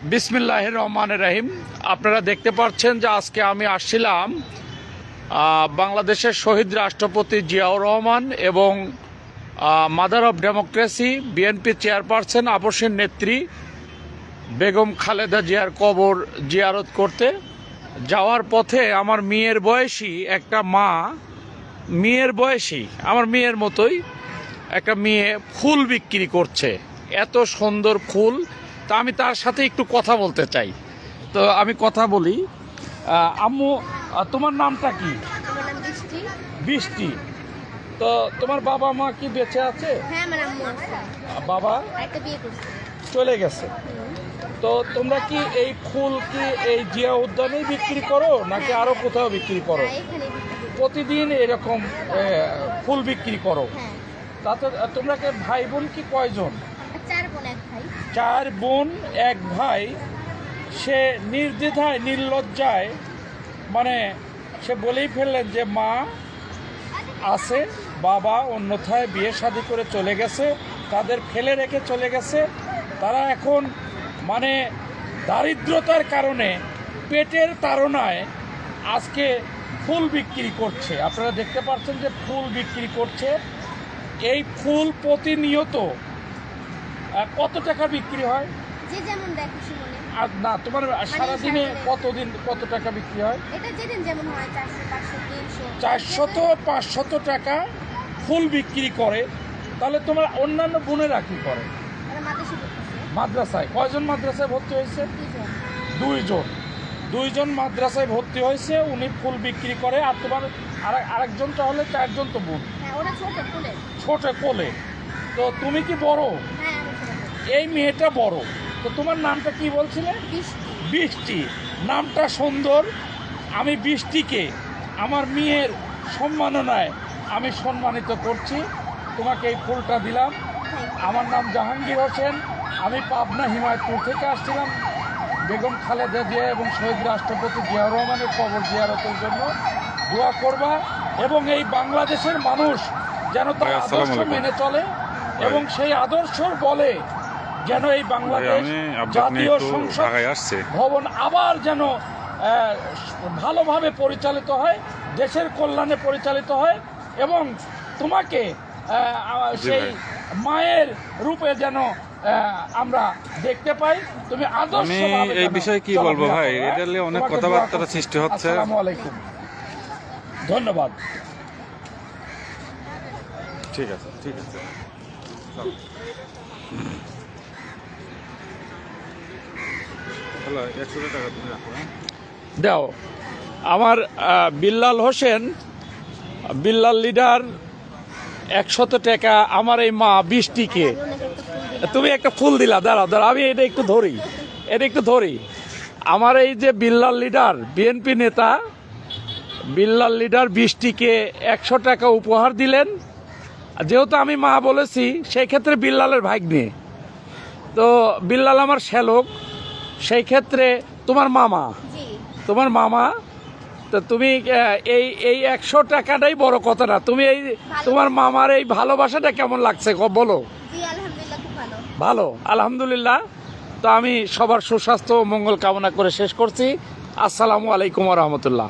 বিসমিল্লাহির রহমানির রহিম। আপনারা দেখতে পাচ্ছেন যে আজকে আমি আসছিলাম বাংলাদেশের শহীদ রাষ্ট্রপতি জিয়াউর রহমান এবং mother of democracy BNP chairperson আপসের নেত্রী বেগম খালেদা জিয়ার কবর জিয়ারত করতে। যাওয়ার পথে আমার মেয়ের বয়সী একটা মা, আমার মেয়ের মতোই একটা মেয়ে ফুল বিক্রি করছে, এত সুন্দর ফুল। তা আমি তার সাথে একটু কথা বলতে চাই। তো আমি কথা বলি। আম্মু, তোমার নামটা কি? আমার নাম বৃষ্টি। বৃষ্টি। তো তোমার বাবা মা কি বেঁচে আছে? হ্যাঁ, আমার আম্মু আছে। বাবা একটা বিয়ে করছে। চলে গেছে। তো তোমরা কি এই ফুল কি এই জিয়া উদ্যানেই বিক্রি করো নাকি আরো কোথাও বিক্রি করো? হ্যাঁ, এখানে বিক্রি করি। প্রতিদিন এরকম ফুল বিক্রি করো? হ্যাঁ। তাতে তোমরা কি ভাই বোন কি কয়জন? 4 বোন 1 ভাই। 4 বোন 1 ভাই। সে নির্দ্বিধায় নির্লজ্জায় মানে সে বলেই ফেললেন যে মা আছে, বাবা অন্যথায় বিয়ে শাদী করে চলে গেছে, তাদের ফেলে রেখে চলে গেছে। তারা এখন মানে দারিদ্রতার কারণে পেটের তাড়নায় আজকে ফুল বিক্রি করছে। আপনারা দেখতে পাচ্ছেন যে ফুল বিক্রি করছে। এই ফুল প্রতিনিয়ত কত টাকা বিক্রি হয়? যে যেমন দেয় খুশি মনে। আর না, তোমার সারাদিনে কত টাকা বিক্রি হয়? এটা যেদিন যেমন হয় 400 500 300 400-500 টাকা ফুল বিক্রি করে। তাহলে তোমার অন্যান্য বোনেরা কি করে? ওরা মাদ্রাসা পড়তেছে। মাদ্রাসায় কয়জন মাদ্রাসায় ভর্তি হয়েছে? 2জন মাদ্রাসায় ভর্তি হয়েছে। উনি ফুল বিক্রি করে। আর তোমার আরেকজন তাহলে 4 জন তো বোন। হ্যাঁ, ওরা ছোট কোলে। তো তুমি কি বড়? হ্যাঁ, আমি ছোট। এই মেয়েটা বড়। তো তোমার নামটা কি বলছিলে? বৃষ্টি। বৃষ্টি নামটা সুন্দর। আমি বৃষ্টিকে আমার মেয়ের সম্মাননায় আমি সম্মানিত করছি। তোমাকে এই ফুলটা দিলাম। আমার নাম জাহাঙ্গীর হোসেন। আমি পাবনা হিমায়তপুর থেকে আসছিলাম বেগম খালেদা জিয়া এবং শহীদ রাষ্ট্রপতি জিয়াউর রহমানের কবর জিয়ারতের জন্য। দোয়া করবা এবং এই বাংলাদেশের মানুষ যেন তার আদর্শ মেনে চলে এবং সেই আদর্শর বলে যেন এই বাংলাদেশ জাতীয় সংসদ ভবন আবার যেন ভালোভাবে পরিচালিত হয়, দেশের কল্যাণে পরিচালিত হয় এবং তোমাকে সেই মায়ের রূপে যেন আমরা দেখতে পাই। তুমি আদর্শভাবে। এই বিষয়ে কি বলবো ভাই, এটা নিয়ে অনেক কথাবার্তার সৃষ্টি হচ্ছে। আসসালামু আলাইকুম, ধন্যবাদ। ঠিক আছে। হ্যালো, 100 টাকা তুমি রাখো। দাও। আমার বিল্লাল হোসেন, বিল্লাল লিডার 100 টাকা আমার এই মা বৃষ্টিকে। তুমি একটা ফুল দিলা। দাঁড়াও, আমি এটা একটু ধরি। আমার এই যে বিল্লাল লিডার বিএনপি নেতা বিল্লাল লিডার বৃষ্টিকে 100 টাকা উপহার দিলেন। যেহেতু আমি মা বলেছি, সেই ক্ষেত্রে বিল্লালের ভাগ্নে। তো বিল্লাল আমার শ্যালক, সেই ক্ষেত্রে তোমার মামা। তো তুমি এই 100 টাকাটাই বড় কথা না। তুমি এই তোমার মামার এই ভালোবাসাটা কেমন লাগছে বলো? জি, আলহামদুলিল্লাহ, খুব ভালো। আলহামদুলিল্লাহ। তো আমি সবার সুস্বাস্থ্য ও মঙ্গল কামনা করে শেষ করছি। আসসালামু আলাইকুম ওয়া রাহমাতুল্লাহ।